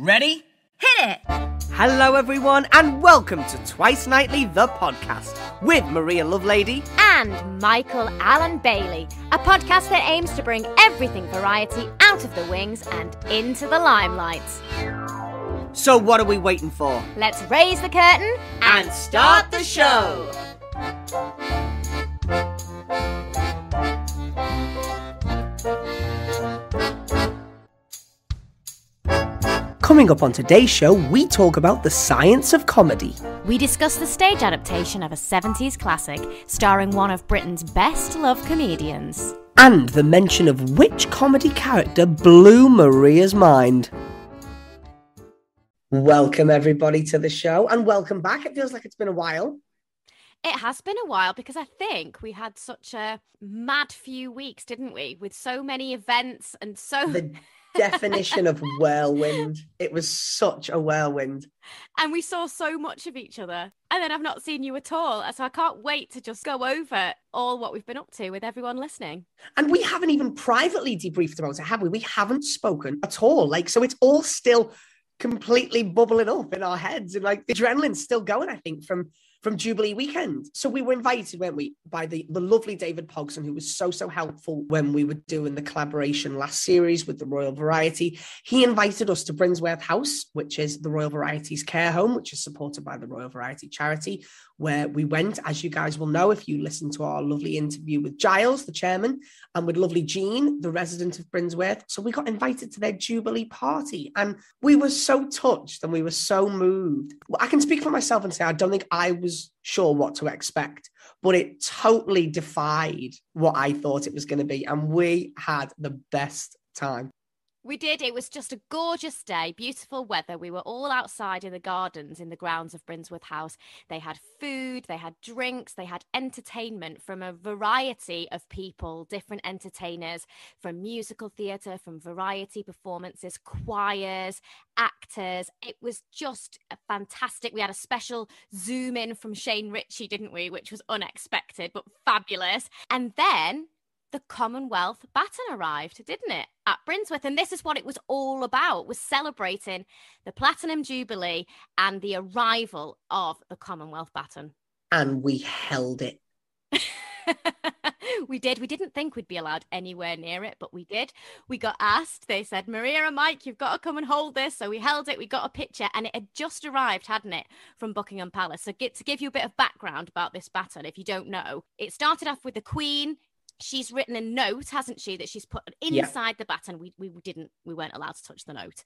Ready? Hit it! Hello everyone and welcome to Twice Nightly the podcast with Maria Lovelady and Michael Allen Bailey, a podcast that aims to bring everything variety out of the wings and into the limelight. So what are we waiting for? Let's raise the curtain And start the show! Coming up on today's show, we talk about the science of comedy. We discuss the stage adaptation of a 70s classic starring one of Britain's best-loved comedians. And the mention of which comedy character blew Maria's mind. Welcome everybody to the show and welcome back. It feels like it's been a while. It has been a while because I think we had such a mad few weeks, didn't we? With so many events and so... The definition of whirlwind. It was such a whirlwind. And we saw so much of each other. And then I've not seen you at all. So I can't wait to just go over all what we've been up to with everyone listening. And we haven't even privately debriefed about it, have we? We haven't spoken at all. So it's all still completely bubbling up in our heads. And the adrenaline's still going, I think, from Jubilee weekend. So we were invited, weren't we, by the lovely David Pogson, who was so helpful when we were doing the collaboration last series with the Royal Variety. He invited us to Brinsworth House, which is the Royal Variety's care home, which is supported by the Royal Variety charity, where we went, as you guys will know, if you listen to our lovely interview with Giles, the chairman, and with lovely Jean, the resident of Brinsworth. So we got invited to their Jubilee party and we were so touched and we were so moved. I can speak for myself and say, I don't think I was sure what to expect, but it totally defied what I thought it was going to be. And we had the best time. We did. It was just a gorgeous day, beautiful weather. We were all outside in the gardens in the grounds of Brinsworth House. They had food, they had drinks, they had entertainment from a variety of people, different entertainers, from musical theatre, from variety performances, choirs, actors. It was just fantastic. We had a special zoom in from Shane Ritchie, didn't we? Which was unexpected, but fabulous. And then the Commonwealth baton arrived, didn't it, at Brinsworth? And this is what it was all about, was celebrating the Platinum Jubilee and the arrival of the Commonwealth baton. And we held it. We did. We didn't think we'd be allowed anywhere near it, but we did. We got asked. They said, Maria and Mike, you've got to come and hold this. So we held it. We got a picture and it had just arrived, hadn't it, from Buckingham Palace. So to give you a bit of background about this baton, if you don't know, it started off with the Queen. She's written a note, hasn't she, that she's put inside the baton. We weren't allowed to touch the note.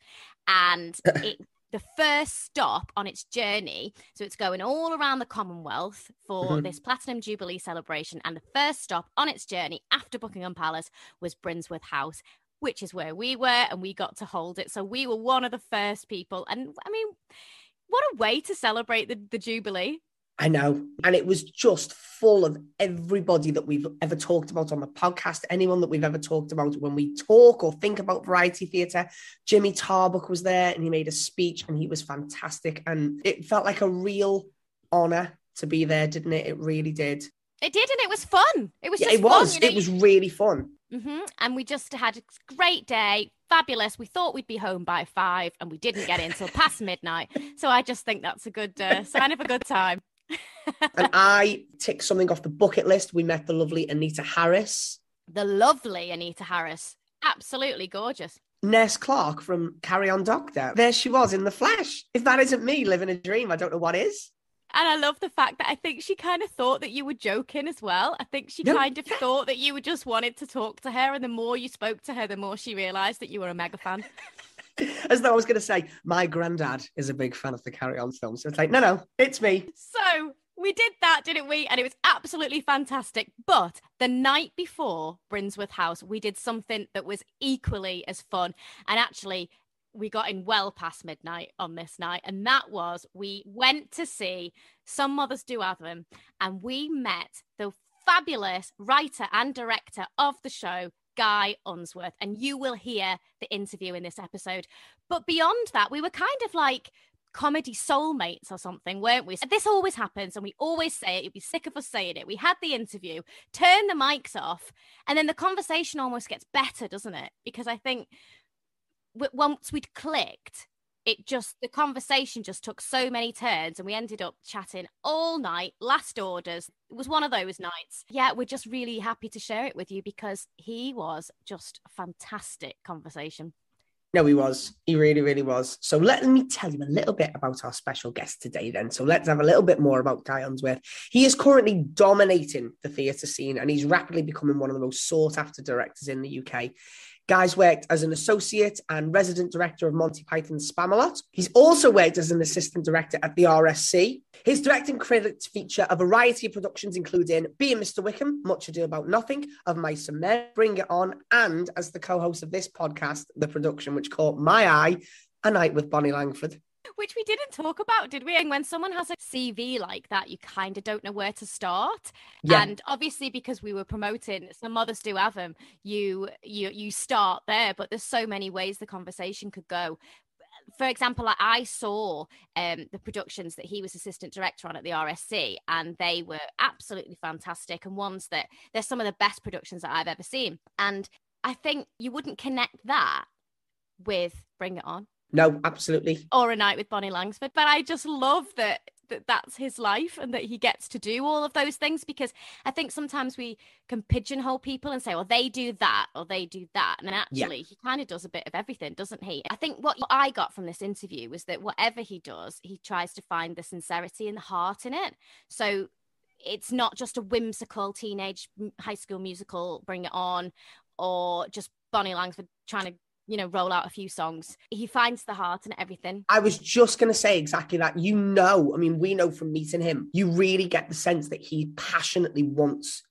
And the first stop on its journey, so it's going all around the Commonwealth for this Platinum Jubilee celebration. And the first stop on its journey after Buckingham Palace was Brinsworth House, which is where we were, and we got to hold it. So we were one of the first people. And I mean, what a way to celebrate the Jubilee. I know. And it was just full of everybody that we've ever talked about on the podcast, anyone that we've ever talked about when we talk or think about variety theatre. Jimmy Tarbuck was there and he made a speech and he was fantastic. And it felt like a real honour to be there, didn't it? It really did. It did, and it was fun. It was just it was. Fun. You know? It was really fun. And we just had a great day. Fabulous. We thought we'd be home by 5 and we didn't get in until past midnight. So I just think that's a good sign of a good time. And I ticked something off the bucket list. We met the lovely Anita Harris. The lovely Anita Harris. Absolutely gorgeous. Nurse Clark from Carry On Doctor. There she was in the flesh. If that isn't me living a dream, I don't know what is. And I love the fact that I think she kind of thought that you were joking as well. I think she kind of thought that you just wanted to talk to her. And the more you spoke to her, the more she realised that you were a mega fan. As though I was going to say, my granddad is a big fan of the Carry On film. So it's like, no, it's me. So we did that, didn't we? And it was absolutely fantastic. But the night before Brinsworth House, we did something that was equally as fun. And actually, we got in well past midnight on this night. And that was, we went to see Some Mothers Do Have Them. And we met the fabulous writer and director of the show, Guy Unsworth, and you will hear the interview in this episode. But beyond that, we were kind of like comedy soulmates or something, weren't we? This always happens, and we always say it. You'd be sick of us saying it. We had the interview, turn the mics off, and then the conversation almost gets better, doesn't it? Because I think once we'd clicked, the conversation just took so many turns and we ended up chatting all night. Last orders. It was one of those nights. Yeah, we're just really happy to share it with you because he was just a fantastic conversation. No, he was. He really, really was. So let me tell you a little bit about our special guest today then. So let's have a little bit more about Guy Unsworth. He is currently dominating the theatre scene and he's rapidly becoming one of the most sought after directors in the UK. Guy's worked as an associate and resident director of Monty Python's Spamalot. He's also worked as an assistant director at the RSC. His directing credits feature a variety of productions, including Being Mr. Wickham, Much Ado About Nothing, Of Mice and Men, Bring It On, and as the co-host of this podcast, the production which caught my eye, A Night with Bonnie Langford. Which we didn't talk about, did we? And when someone has a CV like that, you kind of don't know where to start. Yeah. And obviously, because we were promoting, some mothers do have them, you start there, but there's so many ways the conversation could go. For example, I saw the productions that he was assistant director on at the RSC, and they were absolutely fantastic and ones that they're some of the best productions that I've ever seen. And I think you wouldn't connect that with Bring It On. No, absolutely. Or A Night with Bonnie Langford. But I just love that that's his life and that he gets to do all of those things, because I think sometimes we can pigeonhole people and say, well, they do that or they do that. And actually, he kind of does a bit of everything, doesn't he? I think what I got from this interview was that whatever he does, he tries to find the sincerity and the heart in it. So it's not just a whimsical teenage high school musical, Bring It On, or just Bonnie Langford trying to roll out a few songs. He finds the heart in everything. I was just going to say exactly that. We know from meeting him, you really get the sense that he passionately wants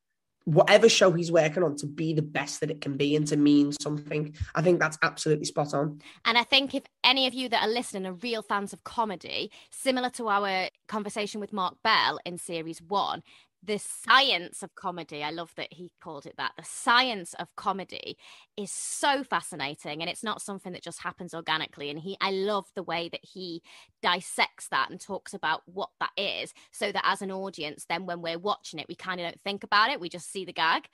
whatever show he's working on to be the best that it can be and to mean something. I think that's absolutely spot on. And I think if any of you that are listening are real fans of comedy, similar to our conversation with Mark Bell in series 1, the science of comedy, I love that he called it that, the science of comedy is so fascinating, and it's not something that just happens organically. And I love the way that he dissects that and talks about what that is, so that as an audience, then when we're watching it, we kind of don't think about it, we just see the gag.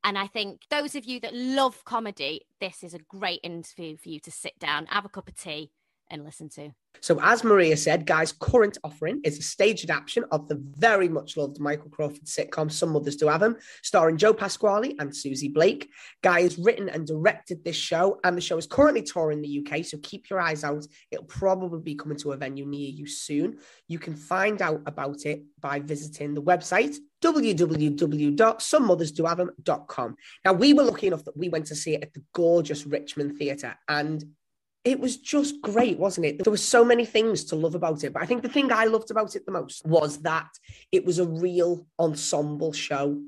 And I think those of you that love comedy, this is a great interview for you to sit down, have a cup of tea and listen to. So as Maria said, Guy's current offering is a stage adaptation of the very much loved Michael Crawford sitcom Some Mothers Do Have Them, starring Joe Pasquale and Susie Blake. Guy has written and directed this show, and the show is currently touring the UK, so keep your eyes out. It'll probably be coming to a venue near you soon. You can find out about it by visiting the website www.somemothersdohavethem.com. Now, we were lucky enough that we went to see it at the gorgeous Richmond Theatre, and it was just great, wasn't it? There were so many things to love about it. But I think the thing I loved about it the most was that it was a real ensemble show,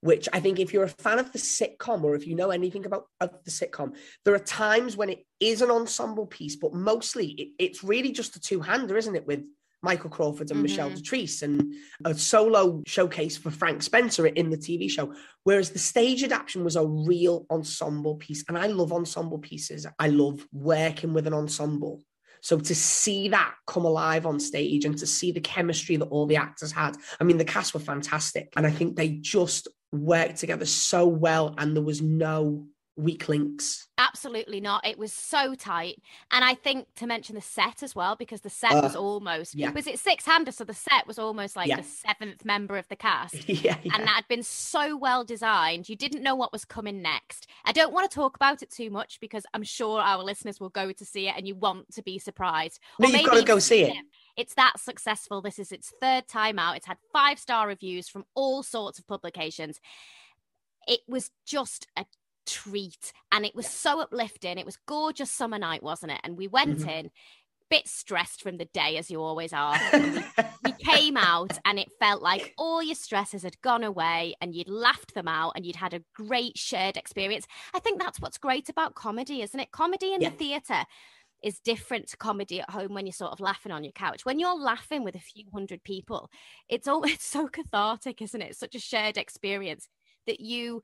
which I think if you're a fan of the sitcom, or if you know anything about the sitcom, there are times when it is an ensemble piece, but mostly it's really just a two-hander, isn't it? With Michael Crawford and Michelle Doutrice, and a solo showcase for Frank Spencer in the TV show. Whereas the stage adaptation was a real ensemble piece. And I love ensemble pieces. I love working with an ensemble. So to see that come alive on stage and to see the chemistry that all the actors had, I mean, the cast were fantastic. And I think they just worked together so well, and there was no weak links. Absolutely not. It was so tight. And I think to mention the set as well, because the set was almost, was it six-hander? So the set was almost like the seventh member of the cast. And that had been so well designed. You didn't know what was coming next. I don't want to talk about it too much because I'm sure our listeners will go to see it and you want to be surprised. No, you've got to go see it. It's that successful. This is its third time out. It's had 5-star reviews from all sorts of publications. It was just a treat, and it was so uplifting. It was gorgeous summer night, wasn't it? And we went in a bit stressed from the day, as you always are. We came out and it felt like all your stresses had gone away and you'd laughed them out and you'd had a great shared experience. I think that's what's great about comedy, isn't it? Comedy in the theatre is different to comedy at home when you're sort of laughing on your couch. When you're laughing with a few hundred people, it's so cathartic, isn't it? It's such a shared experience that you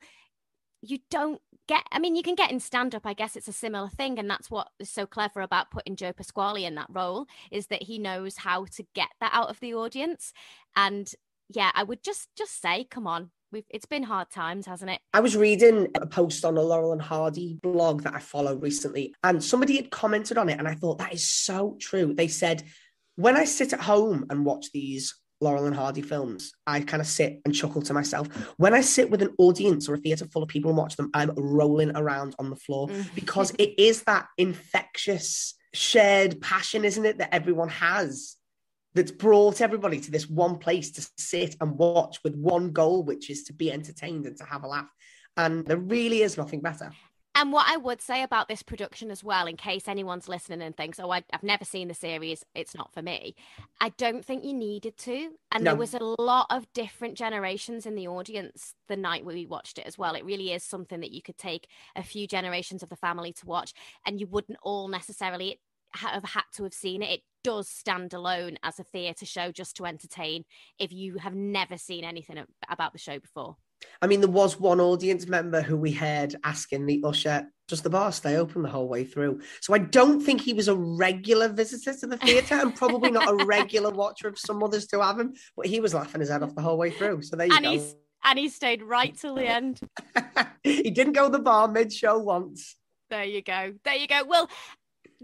don't get. I mean, you can get in stand-up. I guess it's a similar thing, and that's what is so clever about putting Joe Pasquale in that role, is that he knows how to get that out of the audience. And yeah, I would just say, come on, it's been hard times, hasn't it? I was reading a post on a Laurel and Hardy blog that I follow recently, and somebody had commented on it, and I thought that is so true. They said, when I sit at home and watch these Laurel and Hardy films, I kind of sit and chuckle to myself. When I sit with an audience or a theatre full of people and watch them, I'm rolling around on the floor because it is that infectious shared passion, isn't it, that everyone has, that's brought everybody to this one place to sit and watch with one goal, which is to be entertained and to have a laugh. And there really is nothing better. And what I would say about this production as well, in case anyone's listening and thinks, oh, I've never seen the series, it's not for me. I don't think you needed to. And there was a lot of different generations in the audience the night we watched it as well. It really is something that you could take a few generations of the family to watch, and you wouldn't all necessarily have had to have seen it. It does stand alone as a theatre show just to entertain if you have never seen anything about the show before. I mean, there was one audience member who we heard asking the usher, does the bar stay open the whole way through? So I don't think he was a regular visitor to the theatre and probably not a regular watcher of Some Mothers Do Have 'Em, but he was laughing his head off the whole way through. So there you go. And he stayed right till the end. He didn't go to the bar mid-show once. There you go. There you go. Well,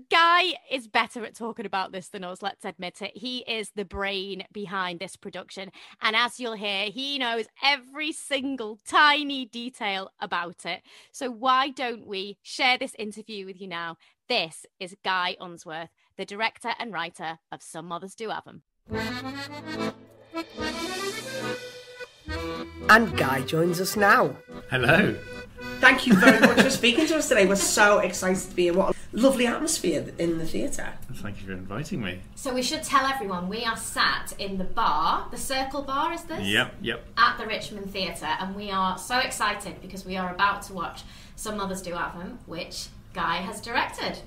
Guy is better at talking about this than us, let's admit it. He is the brain behind this production. And as you'll hear, he knows every single tiny detail about it. So why don't we share this interview with you now? This is Guy Unsworth, the director and writer of Some Mothers Do Have 'Em. And Guy joins us now. Hello. Thank you very much for speaking to us today. We're so excited to be here. What a lovely atmosphere in the theatre. Thank you for inviting me. So we should tell everyone we are sat in the bar, the Circle Bar, is this? Yep. At the Richmond Theatre, and we are so excited because we are about to watch Some Mothers Do Have 'Em, which Guy has directed.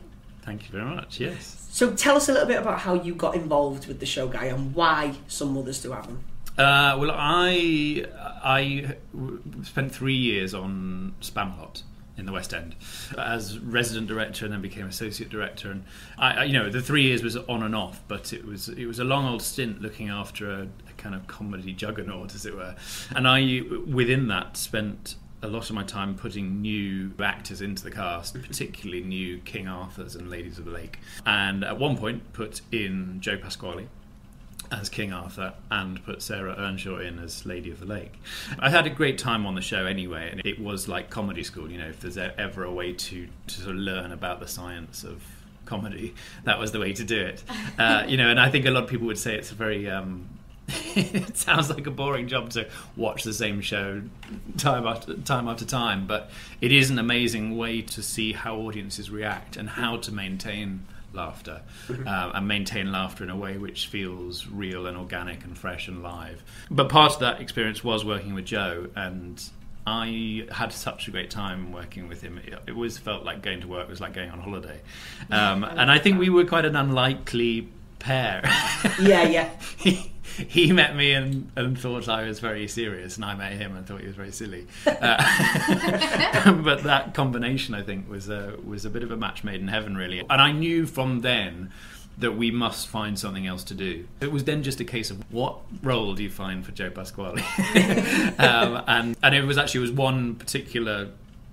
Thank you very much, yes. So tell us a little bit about how you got involved with the show, Guy, and why Some Mothers Do Have 'Em. Well, I spent 3 years on Spamalot in the West End as resident director, and then became associate director. And I the 3 years was on and off, but it was a long old stint looking after a kind of comedy juggernaut, as it were. And I, within that, spent a lot of my time putting new actors into the cast, particularly new King Arthurs and Ladies of the Lake. And at one point, put in Joe Pasquale as King Arthur and put Sarah Earnshaw in as Lady of the Lake. I had a great time on the show anyway, and it was like comedy school. If there's ever a way to sort of learn about the science of comedy, that was the way to do it. And I think a lot of people would say it's a very it sounds like a boring job to watch the same show time after time, but it is an amazing way to see how audiences react and how to maintain laughter, and maintain laughter in a way which feels real and organic and fresh and live. But part of that experience was working with Joe, and I had such a great time working with him. It always felt like going to work was like going on holiday. And I think we were quite an unlikely pair. Yeah. He met me and thought I was very serious, and I met him and thought he was very silly. But that combination, I think, was a bit of a match made in heaven, really. And I knew from then that we must find something else to do. It was then just a case of what role do you find for Joe Pasquale? And it was one particular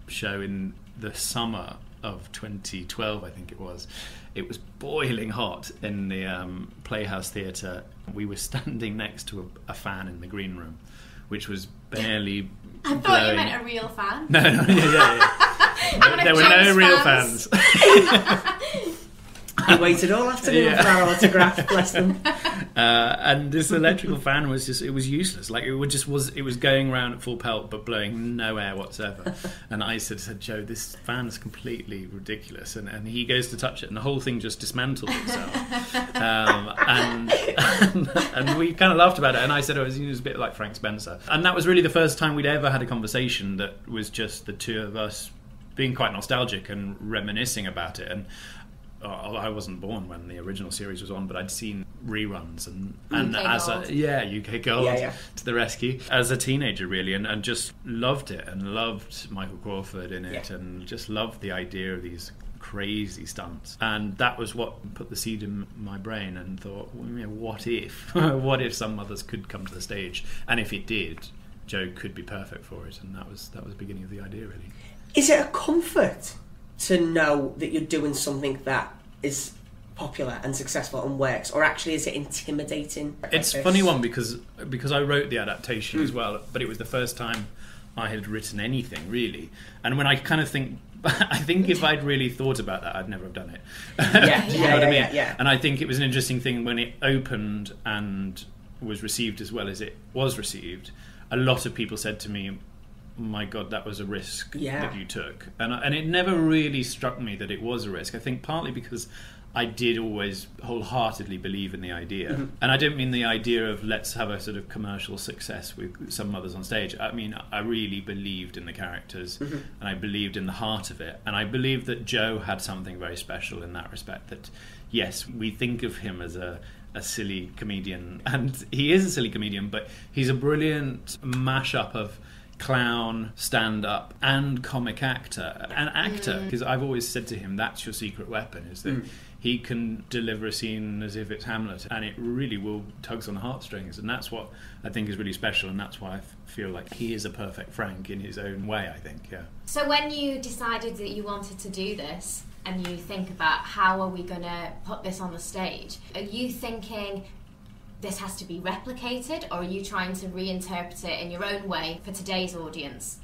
show in the summer of 2012, I think it was. It was boiling hot in the Playhouse Theatre. We were standing next to a fan in the green room, which was barely I thought you meant a real fan. No, yeah. There were no real fans. I waited all afternoon for our autograph, bless them. And this electrical fan was useless. Like it was going around at full pelt but blowing no air whatsoever. And I said, Joe, this fan is completely ridiculous. And he goes to touch it, and the whole thing just dismantles itself. And we kind of laughed about it. And I said, it was a bit like Frank Spencer. And that was really the first time we'd ever had a conversation that was just the two of us being quite nostalgic and reminiscing about it. And I wasn't born when the original series was on, but I'd seen reruns and UK Gold to the rescue as a teenager, really, and just loved it, and loved Michael Crawford in it, and just loved the idea of these crazy stunts. And that was what put the seed in my brain, and thought, what if Some Mothers could come to the stage, and if it did, Joe could be perfect for it, and that was the beginning of the idea, really. Is it a comfort to know that you're doing something that is popular and successful and works, or actually is it intimidating? It's a funny one because I wrote the adaptation as well, but it was the first time I had written anything, really. And when I kind of think, I think if I'd really thought about that, I'd never have done it. You know what I mean? Yeah. And I think it was an interesting thing when it opened and was received as well as it was received. A lot of people said to me, my God, that was a risk that you took. And it never really struck me that it was a risk. I think partly because I did always wholeheartedly believe in the idea. Mm-hmm. And I don't mean the idea of let's have a sort of commercial success with some mothers on stage. I mean, I really believed in the characters, and I believed in the heart of it. And I believed that Joe had something very special in that respect, that, yes, we think of him as a silly comedian, and he is a silly comedian, but he's a brilliant mashup of clown, stand-up, and comic actor. An actor, because I've always said to him, that's your secret weapon, is that he can deliver a scene as if it's Hamlet, and it really will tugs on the heartstrings, and that's what I think is really special, and that's why I feel like he is a perfect Frank in his own way, I think, yeah. So when you decided that you wanted to do this, and you think about how are we going to put this on the stage, are you thinking this has to be replicated, or are you trying to reinterpret it in your own way for today's audience?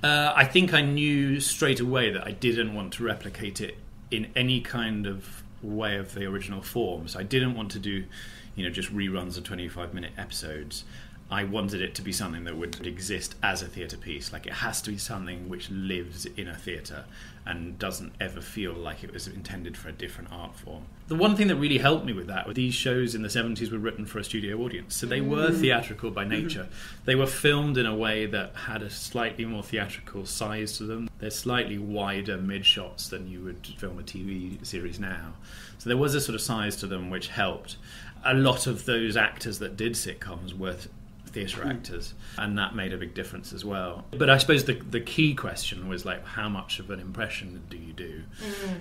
I think I knew straight away that I didn't want to replicate it in any kind of way of the original form. So I didn't want to do, just reruns of 25-minute episodes. I wanted it to be something that would exist as a theatre piece. Like, it has to be something which lives in a theatre and doesn't ever feel like it was intended for a different art form. The one thing that really helped me with that was these shows in the 70s were written for a studio audience. So they were theatrical by nature. They were filmed in a way that had a slightly more theatrical size to them. They're slightly wider mid-shots than you would film a TV series now. So there was a sort of size to them which helped. A lot of those actors that did sitcoms were theatre actors, and that made a big difference as well. But I suppose the key question was, like, how much of an impression do you do?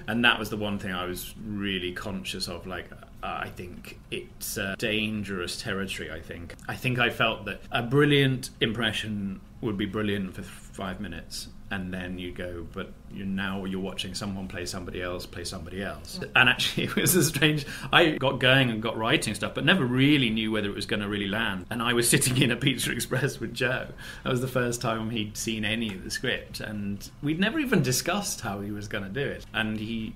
And that was the one thing I was really conscious of. Like, I think it's a dangerous territory. I think I felt that a brilliant impression would be brilliant for 5 minutes, and then you go, but you're watching someone play somebody else. And actually, it was a strange... I got going and got writing stuff, but never really knew whether it was going to really land. And I was sitting in a Pizza Express with Joe. That was the first time he'd seen any of the script, and we'd never even discussed how he was going to do it. And we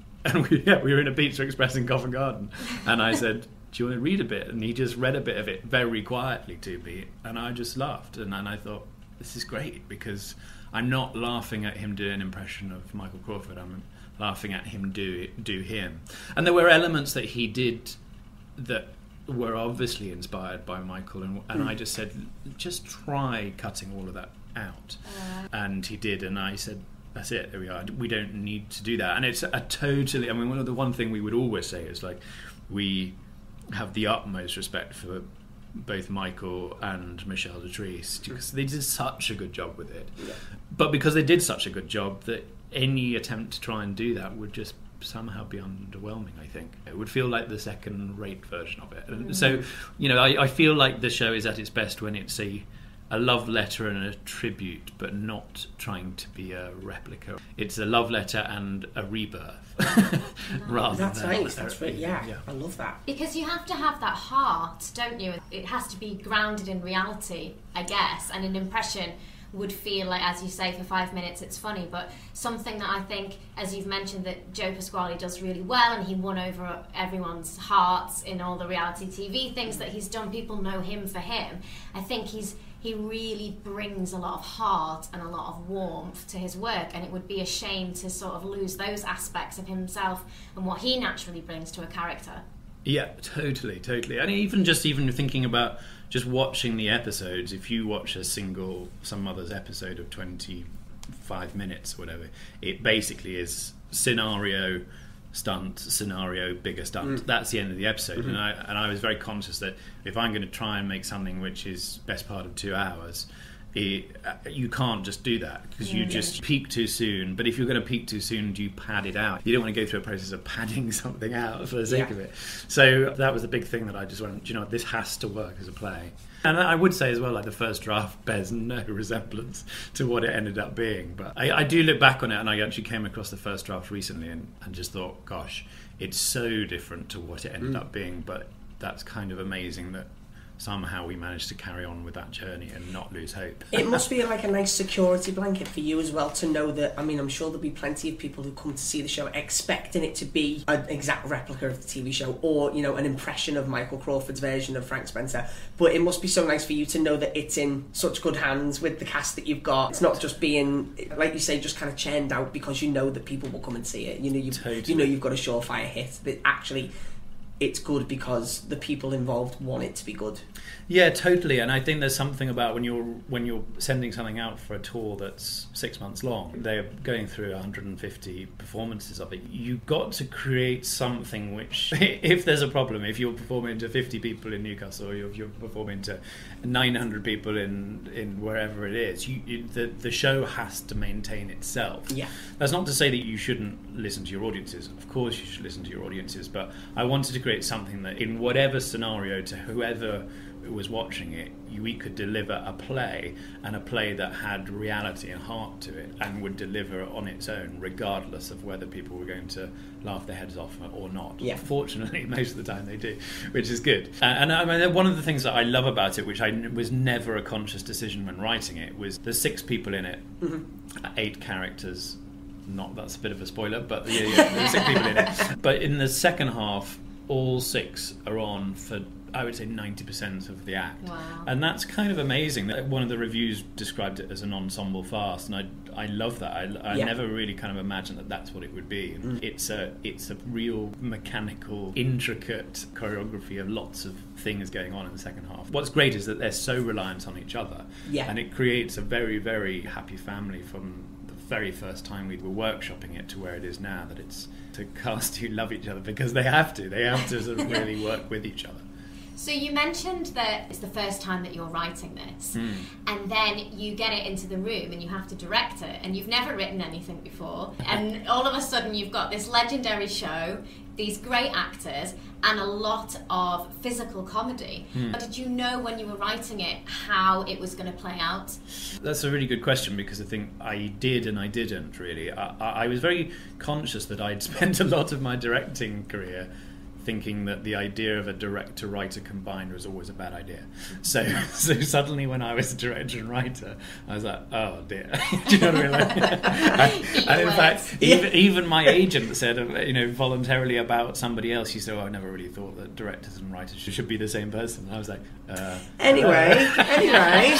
were in a Pizza Express in Covent Garden, and I said, do you want to read a bit? And he just read a bit of it very quietly to me, and I just laughed. And I thought, this is great, because I'm not laughing at him doing an impression of Michael Crawford. I'm laughing at him do him. And there were elements that he did that were obviously inspired by Michael, and I just said, just try cutting all of that out. And he did, and I said, that's it, there we are. We don't need to do that. And it's a totally... I mean, the one thing we would always say is, like, we have the utmost respect for both Michael and Michelle Detrese, because they did such a good job with it. Yeah. But because they did such a good job, that any attempt to try and do that would just somehow be underwhelming, I think. It would feel like the second-rate version of it. And so, I feel like the show is at its best when it's a love letter and a tribute, but not trying to be a replica. It's a love letter and a rebirth. Rather that's than nice. That's right. Yeah, I love that. Because you have to have that heart, don't you? It has to be grounded in reality, I guess, and an impression would feel like, as you say, for 5 minutes it's funny, but something that I think, as you've mentioned, that Joe Pasquale does really well, and he won over everyone's hearts in all the reality TV things that he's done. People know him for him. I think he really brings a lot of heart and a lot of warmth to his work, and it would be a shame to sort of lose those aspects of himself and what he naturally brings to a character. Yeah, totally. And even thinking about just watching the episodes, if you watch some other's episode of 25 minutes or whatever, it basically is scenario, stunt, scenario, bigger stunt. That's the end of the episode. And I was very conscious that if I'm going to try and make something which is best part of 2 hours, you can't just do that because you just peak too soon. But if you're going to peak too soon, do you pad it out? You don't want to go through a process of padding something out for the sake of it. So that was the big thing that I just went, do you know what, this has to work as a play. And I would say as well, like the first draft bears no resemblance to what it ended up being. But I do look back on it, and I actually came across the first draft recently and just thought, gosh, it's so different to what it ended up being. But that's kind of amazing that somehow we managed to carry on with that journey and not lose hope. It must be like a nice security blanket for you as well to know that, I mean, I'm sure there'll be plenty of people who come to see the show expecting it to be an exact replica of the TV show or, you know, an impression of Michael Crawford's version of Frank Spencer. But it must be so nice for you to know that it's in such good hands with the cast that you've got. It's not just being, like you say, just kind of churned out because you know that people will come and see it. You know, you know you've got a surefire hit that actually it's good because the people involved want it to be good. Yeah, totally. And I think there's something about when you're sending something out for a tour that's 6 months long, they're going through 150 performances of it. You've got to create something which, if there's a problem, if you're performing to 50 people in Newcastle or if you're performing to 900 people in wherever it is, the show has to maintain itself. Yeah. That's not to say that you shouldn't listen to your audiences. Of course you should listen to your audiences, but I wanted to create something that in whatever scenario to whoever was watching it, we could deliver a play, and a play that had reality and heart to it and would deliver on its own regardless of whether people were going to laugh their heads off or not. Yeah. Fortunately, most of the time they do, which is good. And I mean, one of the things that I love about it, which was never a conscious decision when writing it, was there's 6 people in it, 8 characters. Not that's a bit of a spoiler, but there's 6 people in it. But in the second half, all 6 are on for, I would say, 90% of the act. Wow. And that's kind of amazing. One of the reviews described it as an ensemble farce, and I love that. I never really kind of imagined that that's what it would be. It's a real mechanical, intricate choreography of lots of things going on in the second half. What's great is that they're so reliant on each other, and it creates a very, very happy family from the very first time we were workshopping it to where it is now, that it's to cast who love each other because they have to sort of really work with each other. So you mentioned that it's the first time that you're writing this, and then you get it into the room and you have to direct it, and you've never written anything before, and all of a sudden you've got this legendary show, these great actors, and a lot of physical comedy. But did you know when you were writing it how it was going to play out? That's a really good question, because I think I did and I didn't really. I was very conscious that I'd spent a lot of my directing career thinking that the idea of a director-writer combined was always a bad idea. So suddenly when I was a director and writer, I was like, oh dear. Do you know what I mean? And in fact, even my agent said, voluntarily about somebody else, she said, I never really thought that directors and writers should be the same person. And I was like, Anyway.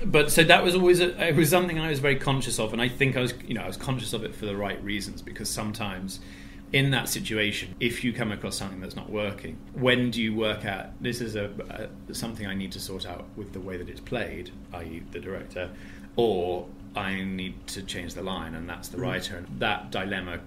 But so that was always it was something I was very conscious of, and I think I was conscious of it for the right reasons, because sometimes in that situation, if you come across something that's not working, when do you work out, this is something I need to sort out with the way that it's played, i.e. the director, or I need to change the line, and that's the writer. And that dilemma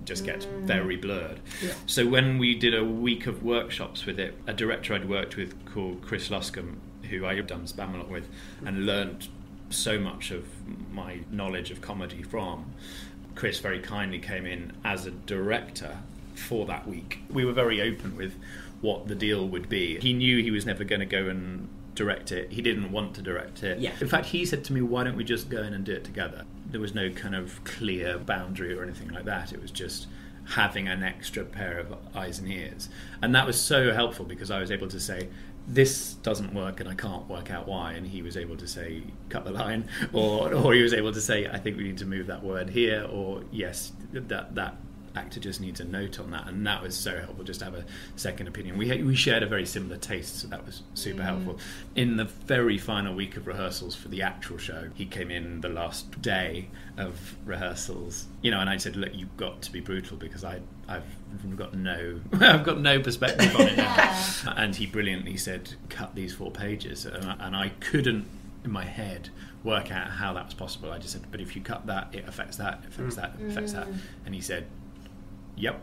just gets very blurred. Yeah. So when we did a week of workshops with it, a director I'd worked with called Chris Luscombe, who I had done Spamalot with and learned so much of my knowledge of comedy from, Chris very kindly came in as a director for that week. We were very open with what the deal would be. He knew he was never going to go and direct it. He didn't want to direct it. Yeah. In fact, he said to me, why don't we just go in and do it together? There was no kind of clear boundary or anything like that. It was just having an extra pair of eyes and ears. And that was so helpful, because I was able to say, this doesn't work and I can't work out why, and he was able to say cut the line, or he was able to say I think we need to move that word here, or yes, that actor just needs a note on that, and that was so helpful just to have a second opinion. We shared a very similar taste, so that was super helpful. In the very final week of rehearsals for the actual show, he came in the last day of rehearsals, and I said, look, you've got to be brutal, because I've got no perspective on it now. And he brilliantly said, cut these 4 pages, and I couldn't in my head work out how that was possible. I just said, but if you cut that, it affects that, it affects that, it affects that. And he said, yep.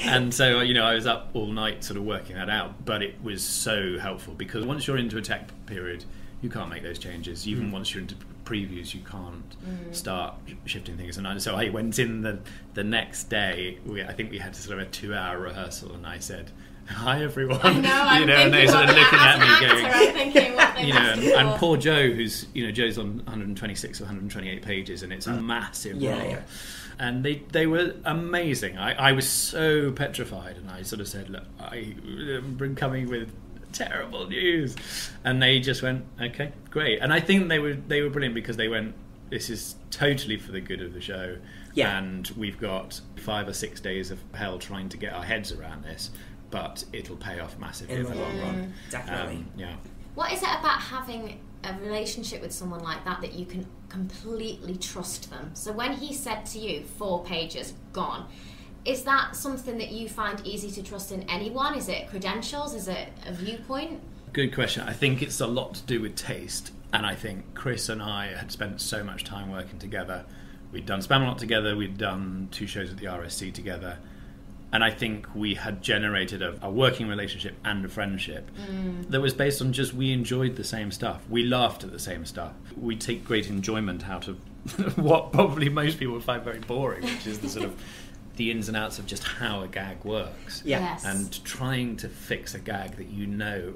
And so I was up all night sort of working that out, but it was so helpful, because once you're into a tech period, you can't make those changes. Even once you're into previews, you can't start shifting things. And so I went in the next day. I think we had sort of a 2-hour rehearsal, and I said, "Hi everyone." I know, and they sort of looking at me going, I'm thinking what they and poor Joe, who's Joe's on 126 or 128 pages, and it's a massive role. Yeah. And they were amazing. I was so petrified, and I sort of said, "Look, I'm coming with terrible news," and they just went, "Okay, great." And I think they were brilliant, because they went, "This is totally for the good of the show, and we've got 5 or 6 days of hell trying to get our heads around this, but it'll pay off massively in the long run." Definitely. What is it about having a relationship with someone like that you can completely trust them? So when he said to you, 4 pages, gone, is that something that you find easy to trust in anyone? Is it credentials? Is it a viewpoint? Good question. I think it's a lot to do with taste, and I think Chris and I had spent so much time working together. We'd done Spamalot together, we'd done 2 shows at the RSC together, and I think we had generated a working relationship and a friendship that was based on just, we enjoyed the same stuff. We laughed at the same stuff. We take great enjoyment out of what probably most people would find very boring, which is the sort of the ins and outs of just how a gag works. Yes. And trying to fix a gag that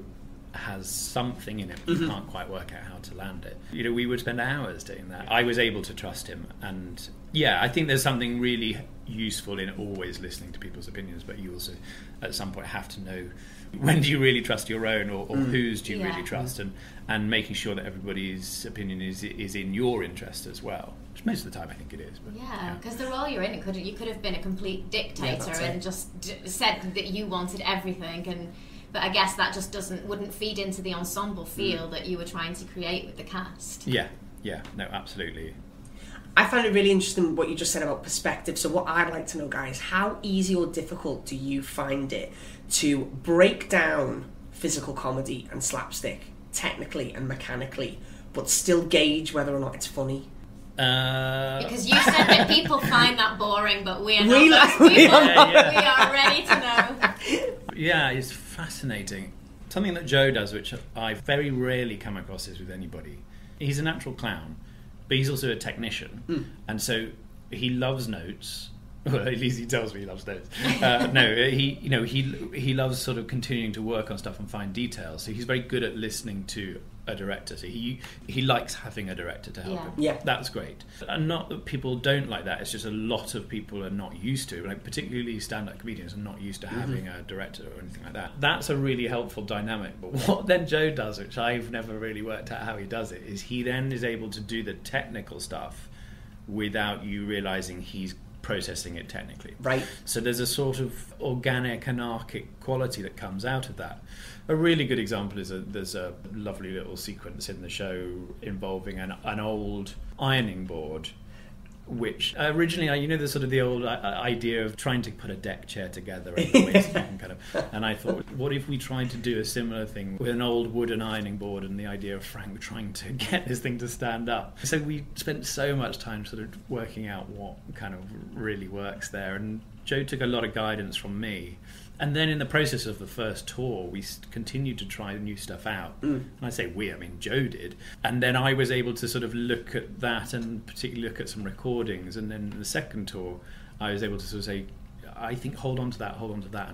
has something in it, but you can't quite work out how to land it. We would spend hours doing that. I was able to trust him, and I think there's something really useful in always listening to people's opinions, but you also at some point have to know, when do you really trust your own, or whose do you really trust, and making sure that everybody's opinion is in your interest as well, which most of the time I think it is. But, because the role you're in, you could have been a complete dictator and just said that you wanted everything, but I guess that just wouldn't feed into the ensemble feel that you were trying to create with the cast. Yeah, no, absolutely. I find it really interesting what you just said about perspective. So what I'd like to know, guys, how easy or difficult do you find it to break down physical comedy and slapstick technically and mechanically, but still gauge whether or not it's funny? Because you said that people find that boring, but we are not those people. We are ready to know. Yeah, it's fascinating. Something that Joe does, which I very rarely come across this with anybody. He's a natural clown, but he's also a technician, and so he loves notes. Well, at least he tells me he loves notes. He loves sort of continuing to work on stuff and find details. So he's very good at listening to a director. So he likes having a director to help him. Yeah, that's great. And not that people don't like that. It's just a lot of people are not used to, like particularly stand-up comedians, are not used to having a director or anything like that. That's a really helpful dynamic. But what then Joe does, which I've never really worked out how he does it, is he then is able to do the technical stuff without you realising he's processing it technically. Right. So there's a sort of organic, anarchic quality that comes out of that. A really good example is there's a lovely little sequence in the show involving an old ironing board, which originally, the sort of the old idea of trying to put a deck chair together and I thought, what if we tried to do a similar thing with an old wooden ironing board, and the idea of Frank trying to get this thing to stand up. So we spent so much time sort of working out what kind of really works there, and Joe took a lot of guidance from me. And then in the process of the first tour, we continued to try new stuff out. And I say we, I mean Joe did. And then I was able to sort of look at that and particularly look at some recordings. And then in the second tour, I was able to sort of say, I think hold on to that, and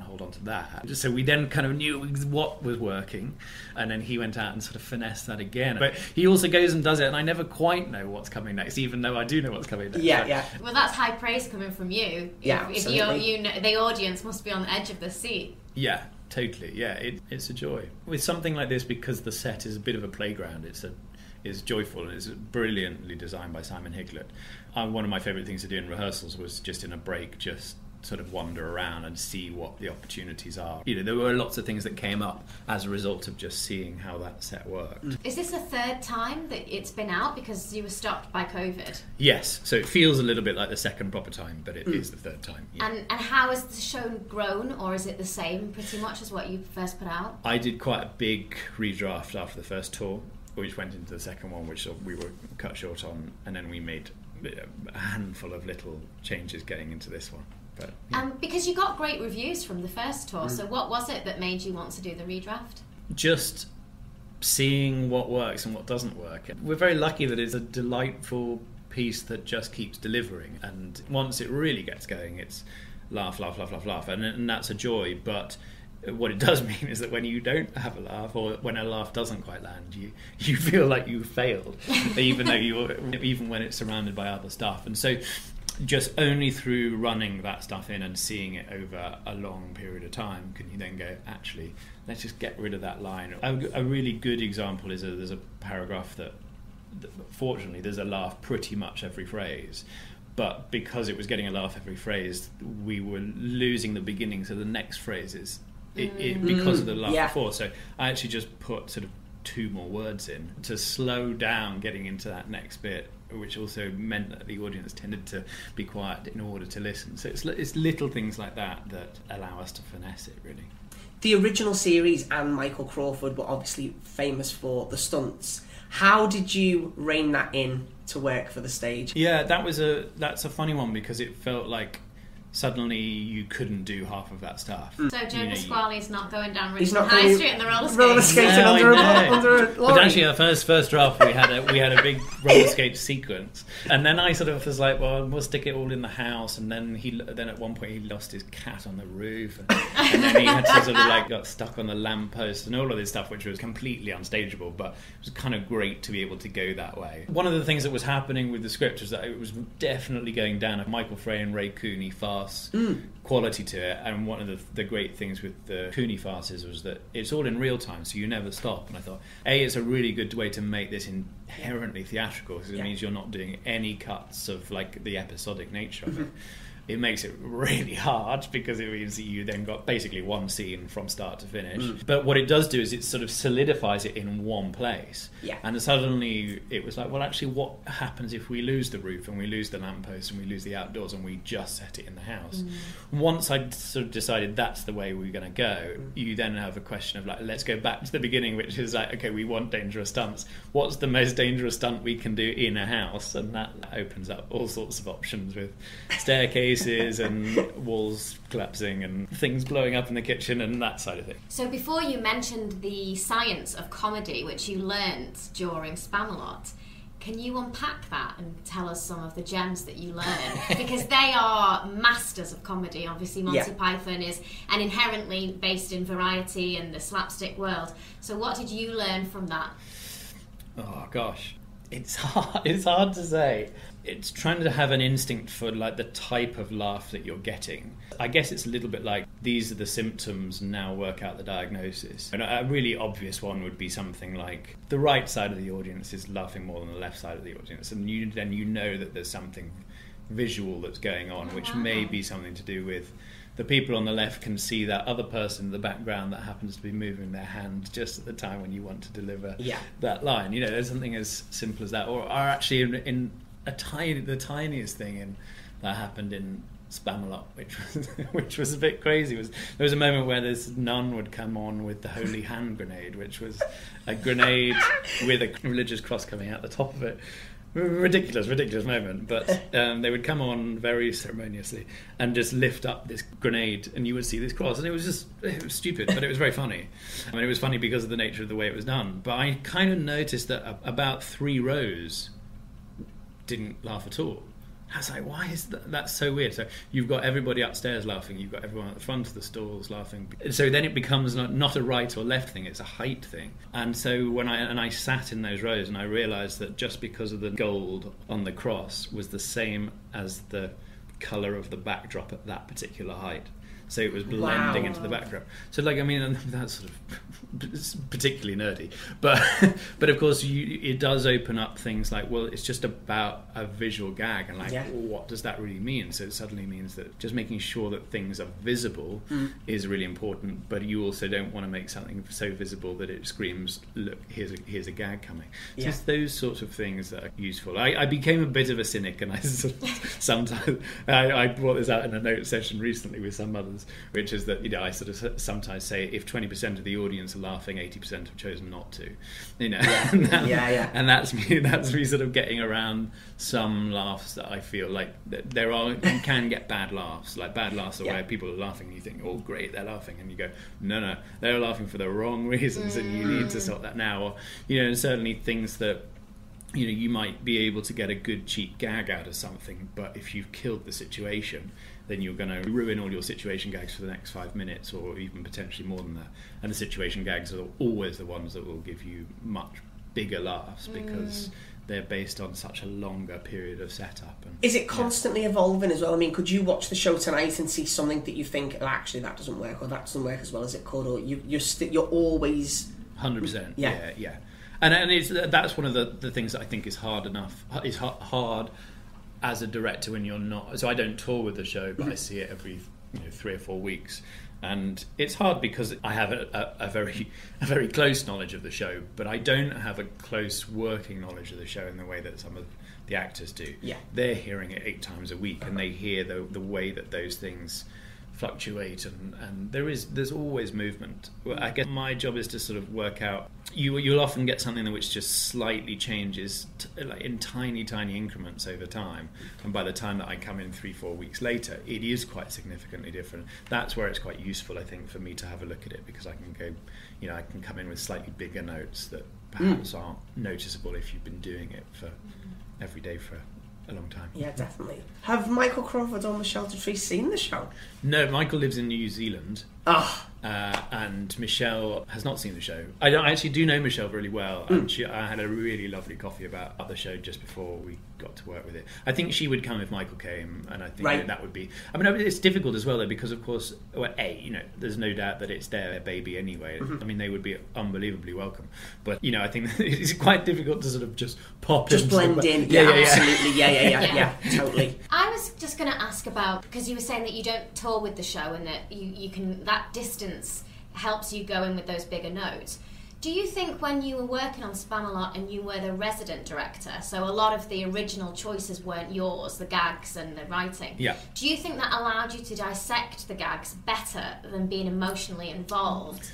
hold on to that. So we then kind of knew what was working, and then he went out and sort of finessed that again. But he also goes and does it, and I never quite know what's coming next, even though I do know what's coming next. Yeah. Well, that's high praise coming from you. Yeah, if the audience must be on the edge of the seat. Yeah, totally. Yeah, it's a joy. With something like this, because the set is a bit of a playground, it's joyful, and it's brilliantly designed by Simon Higlett. One of my favourite things to do in rehearsals was just in a break, just sort of wander around and see what the opportunities are. There were lots of things that came up as a result of just seeing how that set worked. Is this the third time that it's been out, because you were stopped by COVID? Yes, so it feels a little bit like the second proper time, but it is the third time. Yeah. And how has the show grown, or is it the same pretty much as what you first put out? I did quite a big redraft after the first tour, which went into the second one, which we were cut short on, and then we made a handful of little changes getting into this one. But, yeah. Because you got great reviews from the first tour, so what was it that made you want to do the redraft? Just seeing what works and what doesn't work. We're very lucky that it's a delightful piece that just keeps delivering, and once it really gets going, it's laugh, laugh, laugh, laugh, laugh, and that's a joy. But what it does mean is that when you don't have a laugh, or when a laugh doesn't quite land, you feel like you failed, even when it's surrounded by other stuff. And so just only through running that stuff in and seeing it over a long period of time can you then go, actually, let's just get rid of that line. A really good example is there's a paragraph that fortunately there's a laugh pretty much every phrase, but because it was getting a laugh every phrase, we were losing the beginning, so the next phrase is because of the laugh before. So I actually just put sort of 2 more words in to slow down getting into that next bit, which also meant that the audience tended to be quiet in order to listen. So it's little things like that allow us to finesse it, really. The original series and Michael Crawford were obviously famous for the stunts. How did you rein that in to work for the stage? Yeah, that's a funny one, because it felt like suddenly you couldn't do half of that stuff. So Joe Pasquale is not going down Richmond High Street on the roller skating under a lorry. But actually, our first draft, we had a big roller skate sequence, and then I sort of was like, well, we'll stick it all in the house. And then then at one point he lost his cat on the roof, and then he had to sort of like got stuck on the lamppost and all of this stuff, which was completely unstageable. But it was kind of great to be able to go that way. One of the things that was happening with the script was that it was definitely going down a Michael Frey and Ray Cooney farce quality to it, and one of the great things with the Cooney farces was that it's all in real time, so you never stop. And I thought, it's a really good way to make this inherently theatrical, because it means you're not doing any cuts of like the episodic nature of it. It makes it really hard, because it means that you then got basically one scene from start to finish. But what it does do is it sort of solidifies it in one place. Yeah. And suddenly it was like, well, actually, what happens if we lose the roof and we lose the lamppost and we lose the outdoors and we just set it in the house? Once I sort of decided that's the way we're going to go, you then have a question of like, let's go back to the beginning, which is like, okay, we want dangerous stunts. What's the most dangerous stunt we can do in a house? And that opens up all sorts of options with staircases and walls collapsing and things blowing up in the kitchen and that side of thing. So before you mentioned the science of comedy, which you learnt during Spamalot, can you unpack that and tell us some of the gems that you learned? Because they are masters of comedy. Obviously, Monty Python is an inherently based in variety and the slapstick world. So what did you learn from that? Oh, gosh. It's hard to say. It's trying to have an instinct for like the type of laugh that you're getting. I guess it's a little bit like, these are the symptoms, now work out the diagnosis. And a really obvious one would be something like, the right side of the audience is laughing more than the left side of the audience, and then you know that there's something visual that's going on, which may be something to do with the people on the left can see that other person in the background that happens to be moving their hand just at the time when you want to deliver that line. You know, there's something as simple as that. Or actually in the tiniest thing that happened in Spamalot, which was a bit crazy. There was a moment where this nun would come on with the holy hand grenade, which was a grenade with a religious cross coming out the top of it. Ridiculous moment, but they would come on very ceremoniously and just lift up this grenade, and you would see this cross, and it was stupid, but it was very funny. I mean, it was funny because of the nature of the way it was done. But I kind of noticed that about 3 rows didn't laugh at all. I was like, why is that's so weird? So you've got everybody upstairs laughing, you've got everyone at the front of the stalls laughing. So then it becomes not a right or left thing, it's a height thing. And so when I sat in those rows, and I realised that just because of the gold on the cross was the same as the colour of the backdrop at that particular height. So it was blending into the background. So, like, I mean, that's sort of particularly nerdy. But of course, it does open up things like, well, it's just about a visual gag. And, like, well, what does that really mean? So it suddenly means that just making sure that things are visible is really important. But you also don't want to make something so visible that it screams, look, here's a gag coming. So it's those sorts of things that are useful. I became a bit of a cynic, and I sometimes I brought this out in a note session recently with some others. ones, which is that, I sort of sometimes say if 20% of the audience are laughing, 80% have chosen not to, and that's me sort of getting around some laughs that I feel like you can get bad laughs, like bad laughs are where people are laughing and you think, oh great, they're laughing, and you go, no, they're laughing for the wrong reasons, and you need to stop that now. Or and certainly things that you might be able to get a good cheap gag out of something, but if you've killed the situation, then you're going to ruin all your situation gags for the next 5 minutes, or even potentially more than that. And the situation gags are always the ones that will give you much bigger laughs because they're based on such a longer period of setup. And, is it constantly evolving as well? I mean, could you watch the show tonight and see something that you think, oh, actually that doesn't work, or that doesn't work as well as it could, or you're always 100%. Yeah. And that's one of the things that I think is hard as a director when you're not. So I don't tour with the show, but I see it every 3 or 4 weeks, and it's hard because I have a very close knowledge of the show, but I don't have a close working knowledge of the show in the way that some of the actors do. Yeah, they're hearing it 8 times a week, and they hear the way that those things fluctuate, and there's always movement. I guess my job is to sort of work out. You'll often get something which just slightly changes like in tiny increments over time, and by the time that I come in 3-4 weeks later, it is quite significantly different. That's where it's quite useful, I think, for me to have a look at it, because I can go, I can come in with slightly bigger notes that perhaps aren't noticeable if you've been doing it for every day for a long time. Yeah, definitely. Have Michael Crawford or Michelle Dupree seen the show? No, Michael lives in New Zealand. And Michelle has not seen the show. I actually do know Michelle really well, and I had a really lovely coffee about the show just before we got to work with it. I think she would come if Michael came, and I think that would be. I mean, it's difficult as well though, because of course, there's no doubt that it's their baby anyway. I mean, they would be unbelievably welcome, but I think it's quite difficult to sort of just pop, just blend in. Yeah, absolutely. Yeah, totally. I was just going to ask about, because you were saying that you don't tour with the show, and that you can, that distance helps you go in with those bigger notes. Do you think when you were working on Spamalot and you were the resident director, so a lot of the original choices weren't yours, the gags and the writing, do you think that allowed you to dissect the gags better than being emotionally involved?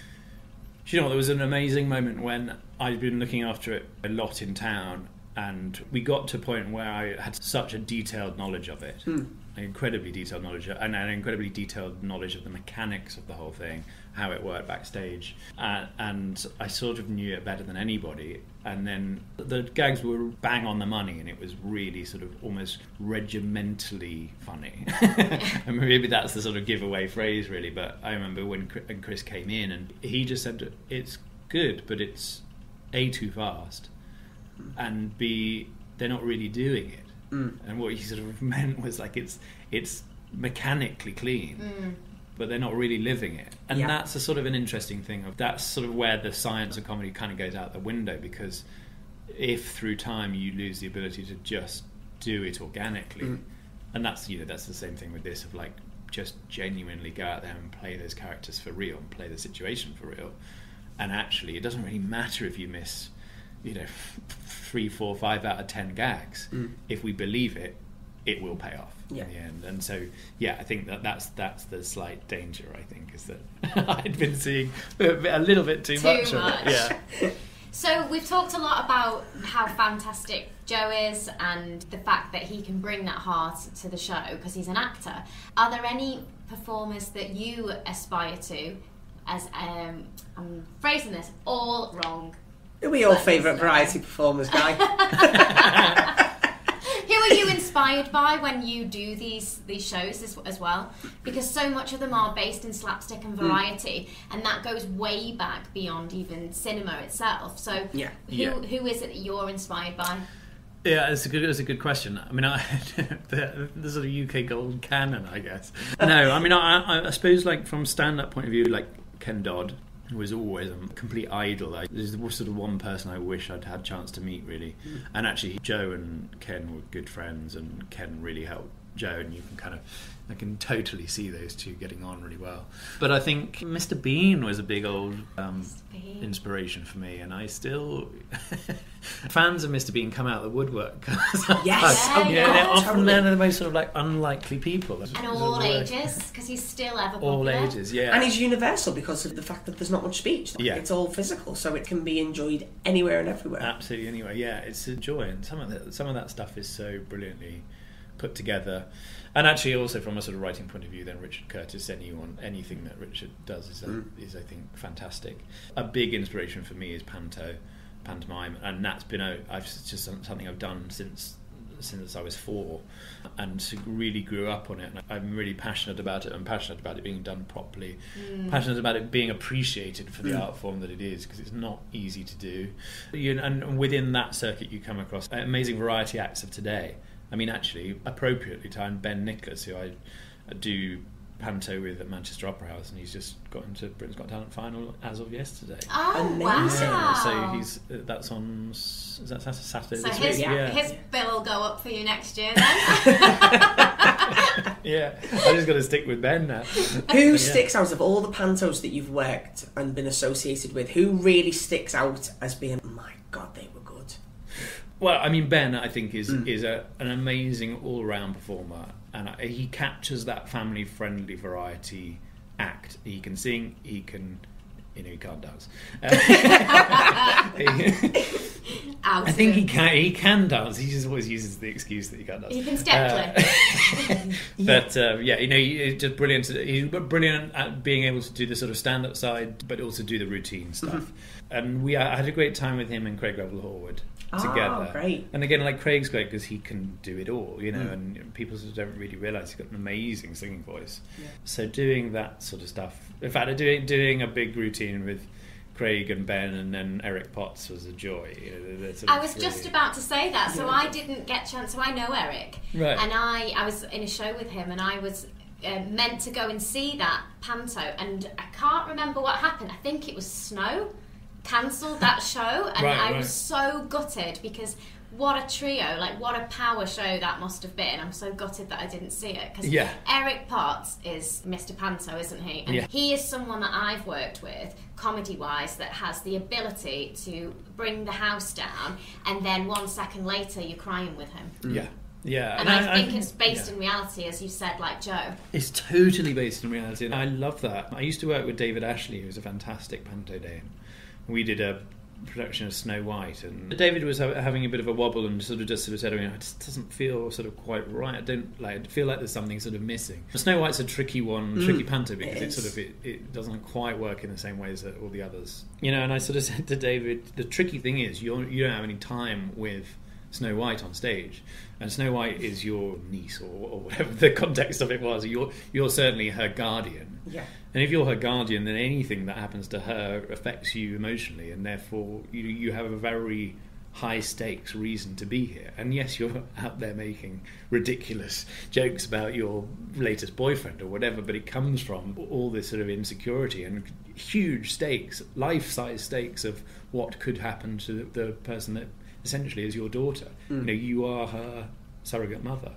There was an amazing moment when I'd been looking after it a lot in town, and we got to a point where I had such a detailed knowledge of it, an incredibly detailed knowledge, and an incredibly detailed knowledge of the mechanics of the whole thing, how it worked backstage, and I sort of knew it better than anybody. And then the gags were bang on the money, and it was really sort of almost regimentally funny. And maybe that's the sort of giveaway phrase, really. But I remember when Chris came in, and he just said, "It's good, but it's A, too fast, and B, they're not really doing it." And what he sort of meant was like it's mechanically clean, but they're not really living it. And that's a sort of an interesting thing. That's sort of where the science of comedy kind of goes out the window, because if through time you lose the ability to just do it organically, and that's the same thing with this, of like just genuinely go out there and play those characters for real, and play the situation for real, and actually it doesn't really matter if you miss 3, 4, 5 out of 10 gags. If we believe it, it will pay off in the end. And so I think that's the slight danger, I think, is that I'd been seeing a little bit too much of it. So we've talked a lot about how fantastic Joe is, and the fact that he can bring that heart to the show because he's an actor. Are there any performers that you aspire to as I'm phrasing this all wrong? Who are your favourite variety performers, Guy? Who are you inspired by when you do these shows as well? Because so much of them are based in slapstick and variety, and that goes way back beyond even cinema itself. So who is it that you're inspired by? Yeah, it's a good question. I mean, the sort of UK gold canon, I guess. No, I mean, I suppose, like, from stand-up point of view, like Ken Dodd was always a complete idol. There's sort of one person I wish I'd had a chance to meet, really. And actually, Joe and Ken were good friends, and Ken really helped Joe, and I can totally see those two getting on really well. But I think Mr. Bean was a big old inspiration for me, and I still fans of Mr. Bean come out of the woodwork. They're the most sort of like unlikely people, and all ages, because he's still ever popular. All ages, yeah. And he's universal because of the fact that there's not much speech. Yeah. It's all physical, so it can be enjoyed anywhere and everywhere. Absolutely, anywhere. Yeah, it's a joy, and some of that stuff is so brilliantly put together. And actually, also from a sort of writing point of view, then Richard Curtis, anything that Richard does is I think fantastic. A big inspiration for me is pantomime, and that's been just something I've done since I was 4, and really grew up on it. And I'm really passionate about it. I'm passionate about it being done properly. Passionate about it being appreciated for the art form that it is, because it's not easy to do. And within that circuit, you come across amazing variety acts of today. I mean, actually, appropriately timed, Ben Nicholas, who I do panto with at Manchester Opera House, and he's just got into Britain's Got Talent final as of yesterday. Oh, amazing! Wow! So that's on Saturday. So this week? His bill will go up for you next year then. Yeah, I just got to stick with Ben now. Who sticks out of all the pantos that you've worked and been associated with? Who really sticks out as being, oh my God, they were good? Well, I mean, Ben, I think is an amazing all-round performer, and he captures that family-friendly variety act. He can sing, he can, he can't dance. I think he can dance. He just always uses the excuse that he can't dance. He can step clip. But he's just brilliant. He's brilliant at being able to do the sort of stand-up side, but also do the routine stuff. And I had a great time with him and Craig Revel Horwood together. Oh, great. And again, like, Craig's great because he can do it all, and people sort of don't really realise he's got an amazing singing voice. Yeah. So doing that sort of stuff, in fact, doing a big routine with Craig and Ben and then Eric Potts was a joy. I was just about to say that, so I didn't get a chance. So I know Eric, right? And I was in a show with him, and I was meant to go and see that panto, and I can't remember what happened. I think it was snow. Cancelled that show, and I was so gutted, because what a trio, like what a power show that must have been. I'm so gutted that I didn't see it, because Eric Potts is Mr. Panto, isn't he? And he is someone that I've worked with, comedy-wise, that has the ability to bring the house down, and then 1 second later you're crying with him. Yeah. And I think it's based in reality, as you said, like Joe. It's totally based in reality, and I love that. I used to work with David Ashley, who's a fantastic panto Dane. We did a production of Snow White, and David was having a bit of a wobble and sort of said, it just doesn't feel sort of quite right. I feel like there's something sort of missing. Snow White's a tricky panto, because it doesn't quite work in the same way as all the others. And I sort of said to David, the tricky thing is you don't have any time with Snow White on stage, and Snow White is your niece or whatever the context of it was. You're certainly her guardian. Yeah. And if you're her guardian, then anything that happens to her affects you emotionally, and therefore you have a very high stakes reason to be here. And yes, you're out there making ridiculous jokes about your latest boyfriend or whatever, but it comes from all this sort of insecurity and huge stakes, life-size stakes of what could happen to the person that essentially is your daughter. You are her surrogate mother.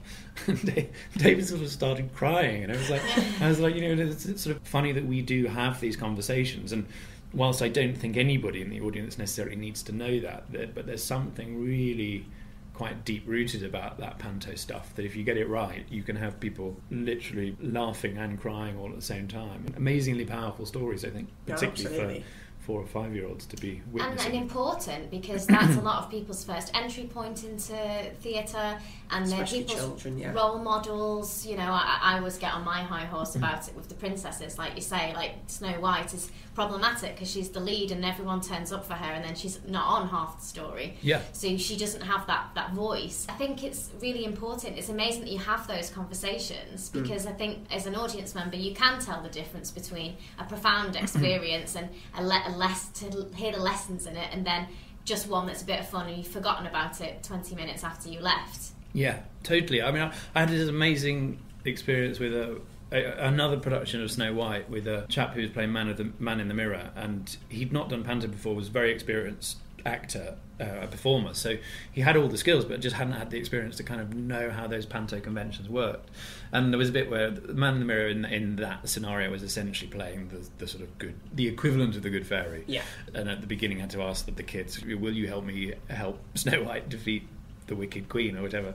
And David sort of started crying, and I was like, it's sort of funny that we do have these conversations, and whilst I don't think anybody in the audience necessarily needs to know that, but there's something really quite deep-rooted about that panto stuff, that if you get it right, you can have people literally laughing and crying all at the same time. Amazingly powerful stories, I think, particularly for 4 or 5 year olds to be witnessing. And important, because that's a lot of people's first entry point into theatre, and they're people's children, role models. I always get on my high horse about it with the princesses, like you say. Like Snow White is problematic because she's the lead and everyone turns up for her, and then she's not on half the story. So she doesn't have that voice. I think it's really important. It's amazing that you have those conversations, because I think as an audience member you can tell the difference between a profound experience and to hear the lessons in it, and then just one that's a bit of fun and you've forgotten about it 20 minutes after you left. Yeah, totally. I mean, I had this amazing experience with another production of Snow White with a chap who was playing Man in the Mirror, and he'd not done panto before, was a very experienced actor, a performer, so he had all the skills but just hadn't had the experience to kind of know how those panto conventions worked. And there was a bit where the Man in the Mirror in that scenario was essentially playing the sort of the equivalent of the Good Fairy, and at the beginning had to ask the kids, will you help me help Snow White defeat the Wicked Queen or whatever.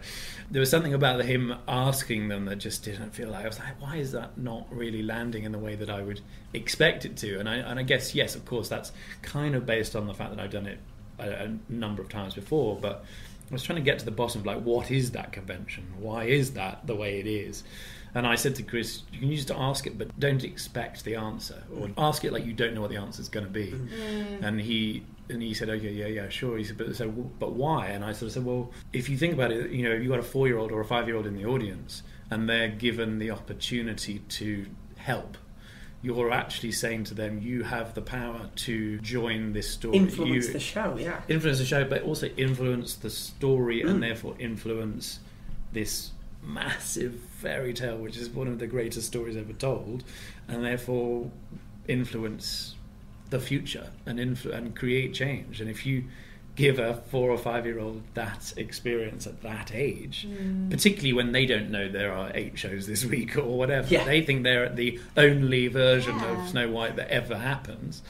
There was something about him asking them that just didn't feel like, I was like, why is that not really landing in the way that I would expect it to? And I guess, yes, of course, that's kind of based on the fact that I've done it a number of times before, but I was trying to get to the bottom of, like, what is that convention? Why is that the way it is? And I said to Chris, you can use it to ask it, but don't expect the answer, or ask it like you don't know what the answer is going to be. And he said, okay, yeah, sure. He said, but why? And I sort of said, well, if you think about it, you know, if you've got a 4-year-old or a 5-year-old in the audience and they're given the opportunity to help, you're actually saying to them, you have the power to join this story. Influence the show, yeah. Influence the show, but also influence the story and therefore influence this massive fairy tale, which is one of the greatest stories ever told, and therefore influence the future and create change. And if you give a 4 or 5-year-old that experience at that age, particularly when they don't know there are 8 shows this week or whatever, they think they're the only version of Snow White that ever happens,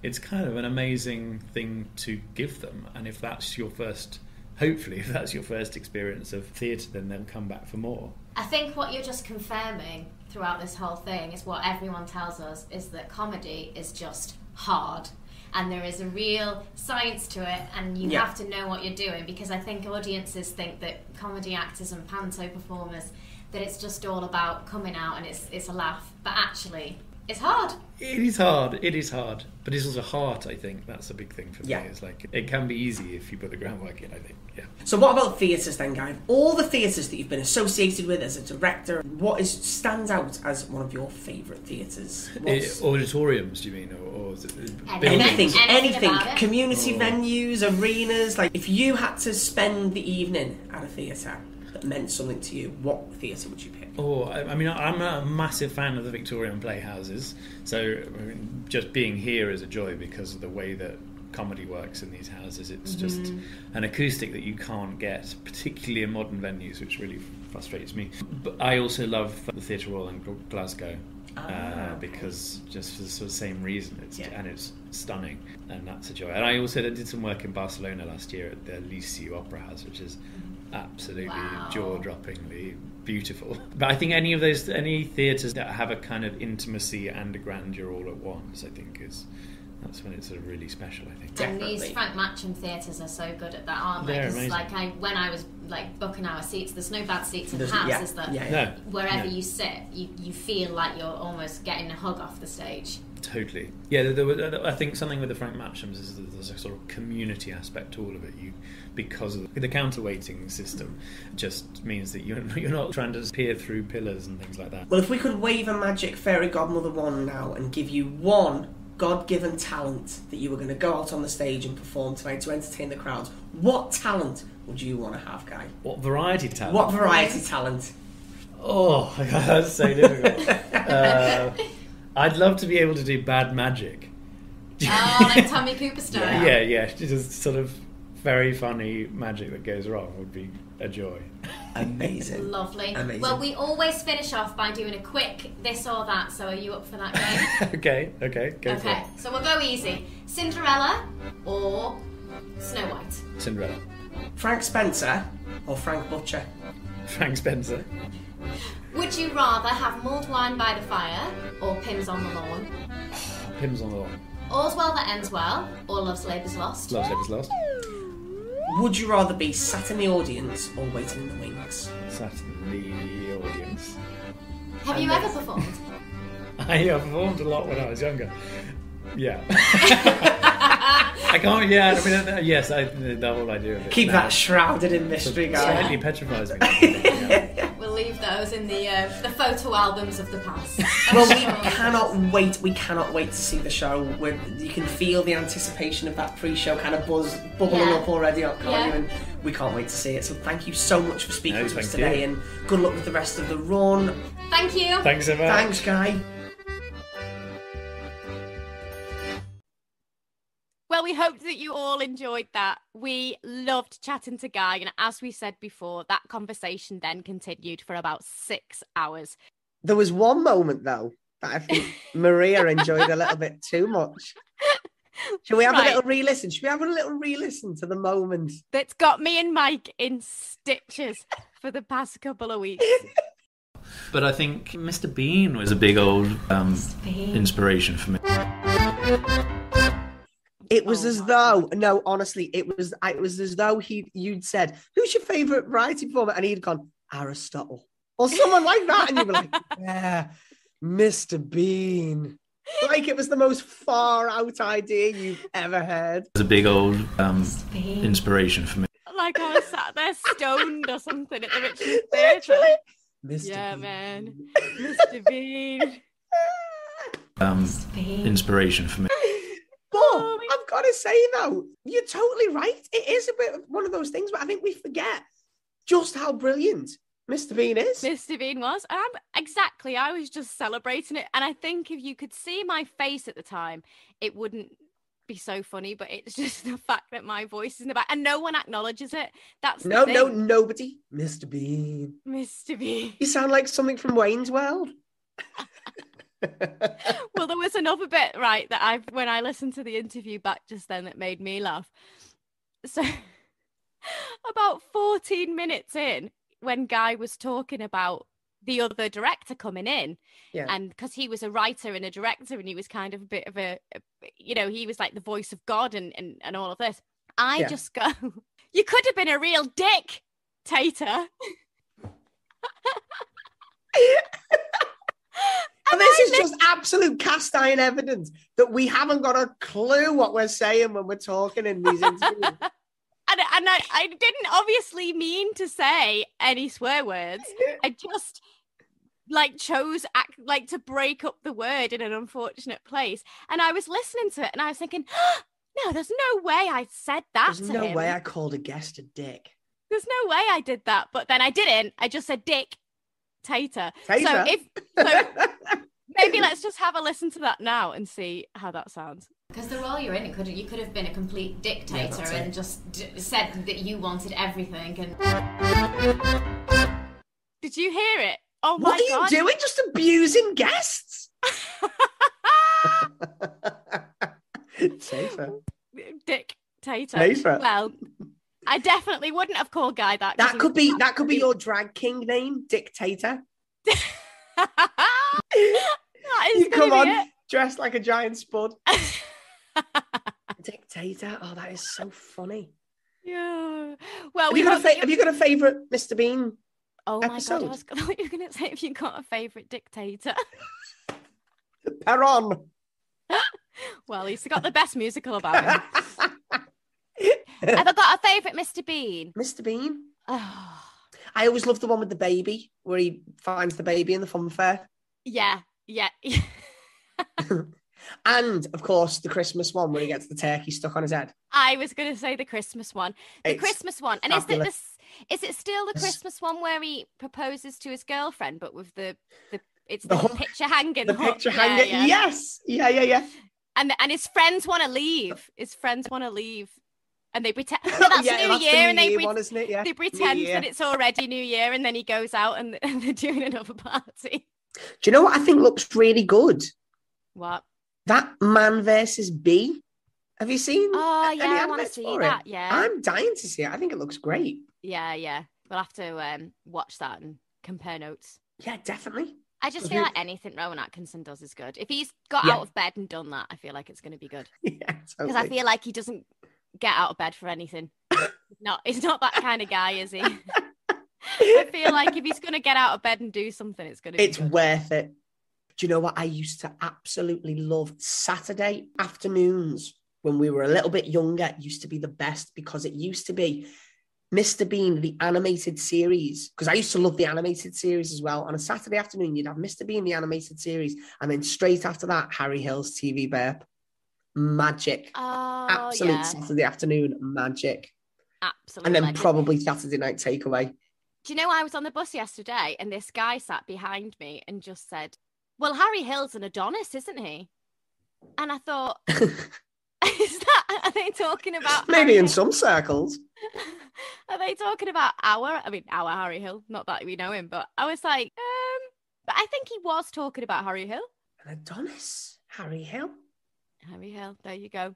it's kind of an amazing thing to give them. And if that's your first, hopefully if that's your first experience of theatre, then they'll come back for more. I think what you're just confirming throughout this whole thing is what everyone tells us, is that comedy is just hard. And there is a real science to it, and you have to know what you're doing, because I think audiences think that comedy actors and panto performers, that it's just all about coming out and it's a laugh. But actually, it's hard. It is hard. But it's also heart, I think. That's a big thing for me. It's like, it can be easy if you put the groundwork in, I think. Yeah. So what about theatres then, Guy? All the theatres that you've been associated with as a director, what stands out as one of your favourite theatres? Auditoriums, do you mean? Or anything. Community venues, arenas. Like, if you had to spend the evening at a theatre that meant something to you, what theatre would you pick? I mean, I'm a massive fan of the Victorian playhouses, so I mean, just being here is a joy because of the way that comedy works in these houses. It's just an acoustic that you can't get, particularly in modern venues, which really frustrates me. But I also love the Theatre Royal in Glasgow, because just for the sort of same reason, it's stunning, and that's a joy. And I also did some work in Barcelona last year at the Liceu Opera House, which is absolutely jaw-droppingly beautiful. But I think any theatres that have a kind of intimacy and a grandeur all at once, I think that's when it's sort of really special, I think. Definitely. And these Frank Matcham theatres are so good at that, aren't they? They're amazing. When I was booking our seats, there's no bad seats in the house, is there? Wherever you sit, you feel like you're almost getting a hug off the stage. Totally. Yeah, I think something with the Frank Matchams is that there's a sort of community aspect to all of it. Because of the counterweighting system, just means that you're not trying to peer through pillars and things like that. Well, if we could wave a magic fairy godmother wand now and give you one God-given talent that you were going to go out on the stage and perform to entertain the crowds, what talent would you want to have, Guy? What variety talent? Oh, that's so difficult. I'd love to be able to do bad magic. Like Tommy Cooper style. Yeah. Just sort of very funny magic that goes wrong would be a joy. Amazing. Lovely. Amazing. Well, we always finish off by doing a quick this or that, so are you up for that game? Okay, go for it. So we'll go easy. Cinderella or Snow White? Cinderella. Frank Spencer or Frank Butcher? Frank Spencer. Would you rather have mulled wine by the fire or Pims on the lawn? Pims on the lawn. All's well that ends well or Love's Labour's Lost? Love's Labour's Lost. Would you rather be sat in the audience or waiting in the wings? Sat in the audience. Have you ever performed? I performed a lot when I was younger. Yeah. I can't. Yeah. I mean, yes. The whole idea of it. Keep that shrouded in mystery, guy. Slightly petrifies me. We'll We'll leave those in the photo albums of the past. Well, we cannot wait. We cannot wait to see the show. You can feel the anticipation of that pre-show kind of buzz bubbling up already, can't you? And we can't wait to see it. So thank you so much for speaking to us today, and good luck with the rest of the run. Thank you. Thanks so much. Thanks, Guy. Well, we hope that you all enjoyed that. We loved chatting to Guy, and as we said before, that conversation then continued for about 6 hours. There was one moment, though, that I think Maria enjoyed a little bit too much. Shall we have a little re-listen? Should we have a little re-listen to the moment? That's got me and Mike in stitches for the past couple of weeks. But I think Mr. Bean was a big old inspiration for me. It was honestly, it was as though you'd said, who's your favourite variety performer? And he'd gone, Aristotle. Or someone like that. And you'd be like, yeah, Mr. Bean. Like it was the most far out idea you've ever heard. It was a big old inspiration for me. Like I was sat there stoned or something at the Richmond Theatre. Mr. Bean. Man. Mr. Bean. Inspiration for me. But I've got to say, though, you're totally right. It is a bit of one of those things, but I think we forget just how brilliant Mr. Bean is. Mr. Bean was. Exactly. I was just celebrating it. And I think if you could see my face at the time, it wouldn't be so funny, but it's just the fact that my voice is in the back and no one acknowledges it. That's the thing. Nobody. Mr. Bean. Mr. Bean. You sound like something from Wayne's World. Well, there was another bit, right, that when I listened to the interview back just then that made me laugh. So about 14 minutes in, when Guy was talking about the other director coming in, and because he was a writer and a director and he was kind of a bit of he was like the voice of God and all of this, I just go, you could have been a real dictator. And this is just absolute cast iron evidence that we haven't got a clue what we're saying when we're talking in these interviews. And I didn't obviously mean to say any swear words. I just chose to break up the word in an unfortunate place. And I was listening to it and I was thinking, no, there's no way I said that There's to no him. way I called a guest a dick. There's no way I did that. But then I didn't. I just said dick. Tater. Tater. So maybe let's just have a listen to that now and see how that sounds. Because the role you're in, you could have been a complete dictator and just said that you wanted everything. And did you hear it? Oh my God! What are you doing? Just abusing guests? Tater. Dictator. Tater. Well, I definitely wouldn't have called Guy that. That could be your drag king name, Dictator. You come on, dressed like a giant spud. Dictator. Oh, that is so funny. Yeah. Well, have you got a favourite Mr. Bean? Oh episode? my God! I thought you were going to say if you got a favourite dictator. Perron. Well, he's got the best musical about him. Have I got a favourite Mr. Bean? Mr. Bean? Oh. I always love the one with the baby, where he finds the baby in the fun fair. Yeah. And, of course, the Christmas one, where he gets the turkey stuck on his head. I was going to say the Christmas one. And fabulous. is it still the Christmas one where he proposes to his girlfriend, but with the picture hanging? The picture hanging, yeah. Yes. Yeah. And his friends want to leave. And they pretend that's New Year, and they pretend that it's already New Year, and then he goes out and they're doing another party. Do you know what I think looks really good? What? That Man versus Bee. Have you seen? Oh yeah, I want to see that. Yeah, I'm dying to see it. I think it looks great. Yeah. We'll have to watch that and compare notes. Yeah, definitely. I just feel like anything Rowan Atkinson does is good. If he's got out of bed and done that, I feel like it's going to be good. Yeah, totally. Because I feel like he doesn't get out of bed for anything. He's not that kind of guy, is he? I feel like if he's going to get out of bed and do something, it's going to be It's worth it. Do you know what I used to absolutely love? Saturday afternoons when we were a little bit younger used to be the best, because it used to be Mr. Bean, the animated series, because I used to love the animated series as well. On a Saturday afternoon, you'd have Mr. Bean, the animated series, and then straight after that, Harry Hill's TV burp. Magic. Oh, Absolute yeah. Saturday afternoon magic. Absolutely. And then legend. probably Saturday night takeaway. Do you know, I was on the bus yesterday and this guy sat behind me and just said, well, Harry Hill's an Adonis, isn't he? And I thought, are they talking about... Maybe in some circles. Are they talking about our Harry Hill? Not that we know him, but I was like, but I think he was talking about Harry Hill. An Adonis? Harry Hill? Harry Hill, there you go.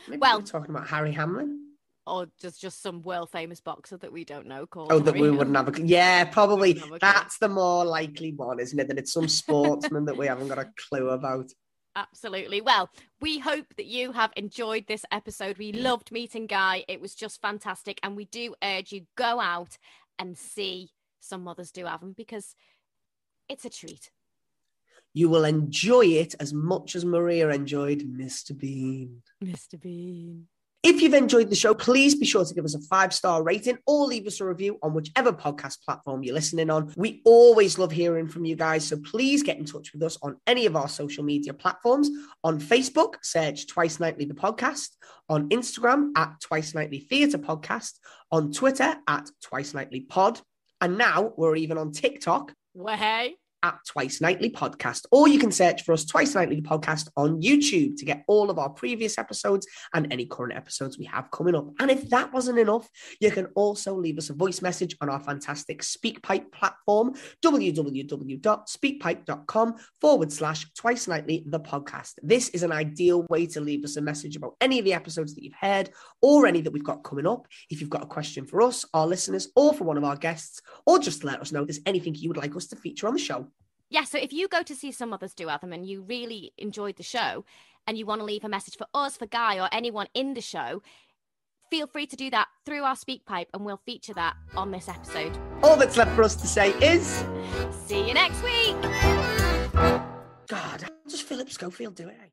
Maybe Well, we're talking about Harry Hamlin. Or just some world famous boxer that we don't know called. Oh, that Harry we wouldn't have a... Yeah, probably. Have a That's the more likely one, isn't it? That it's some sportsman that we haven't got a clue about. Absolutely. Well, we hope that you have enjoyed this episode. We loved meeting Guy. It was just fantastic. And we do urge you, go out and see Some Mothers Do Have Them, because it's a treat. You will enjoy it as much as Maria enjoyed Mr. Bean. Mr. Bean. If you've enjoyed the show, please be sure to give us a 5-star rating or leave us a review on whichever podcast platform you're listening on. We always love hearing from you guys, so please get in touch with us on any of our social media platforms. On Facebook, search Twice Nightly the Podcast. On Instagram, at Twice Nightly Theatre Podcast. On Twitter, at Twice Nightly Pod. And now we're even on TikTok. Way. At Twice Nightly Podcast, or you can search for us Twice Nightly Podcast on YouTube to get all of our previous episodes and any current episodes we have coming up. And if that wasn't enough, you can also leave us a voice message on our fantastic SpeakPipe platform, www.speakpipe.com/Twice Nightly the Podcast. This is an ideal way to leave us a message about any of the episodes that you've heard or any that we've got coming up. If you've got a question for us, our listeners, or for one of our guests, or just to let us know if there's anything you would like us to feature on the show. Yeah, so if you go to see Some Others Do Have Them and you really enjoyed the show and you want to leave a message for us, for Guy, or anyone in the show, feel free to do that through our SpeakPipe and we'll feature that on this episode. All that's left for us to say is... See you next week! God, how does Philip Schofield do it?